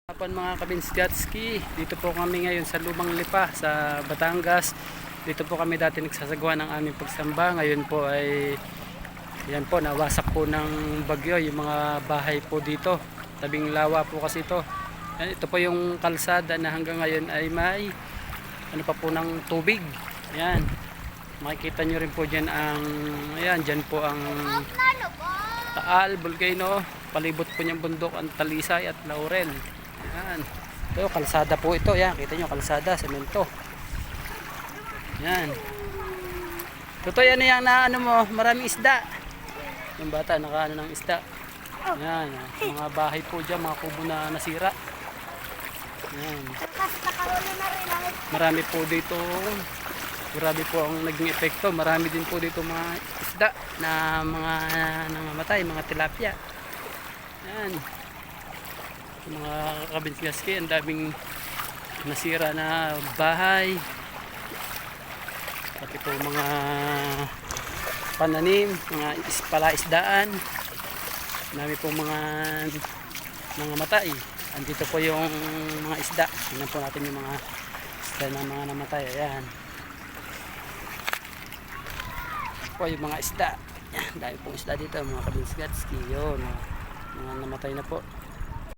Hapon mga Kabinsgatski, dito po kami ngayon sa Lumang Lipa sa Batangas. Dito po kami dati nagsasagawa ng aming pagsamba. Ngayon po ay yan po, nawasak po ng bagyo yung mga bahay po dito. Tabing lawa po kasi ito. Ito po yung kalsada na hanggang ngayon ay may ano pa po ng tubig. Yan. Makikita nyo rin po dyan ang ayan, dyan po ang Taal, Volcano. Palibot po niyang bundok ang Talisay at Laurel. Yan. Ito, kalsada po ito. Yan, kita nyo, kalsada, semento. Yan. Totoo yan yung na ano mo, maraming isda. Yung bata, nakaano ng isda. Yan. Mga bahay po dyan, mga kubo na nasira. Yan. Marami po dito. Grabe po ang naging epekto. Marami din po dito mga isda na mga nangamatay, mga tilapia. Yan. Mga Kabinsgatski, ang daming nasira na bahay, pati po mga pananim, mga palaisdaan, dami po mga nangamatay. Andito po yung mga isda. Tingnan po natin yung mga isda na mga namatay. Ayan po yung mga isda. Dami pong isda dito mga Kabinsgatski. Yun, mga namatay na po.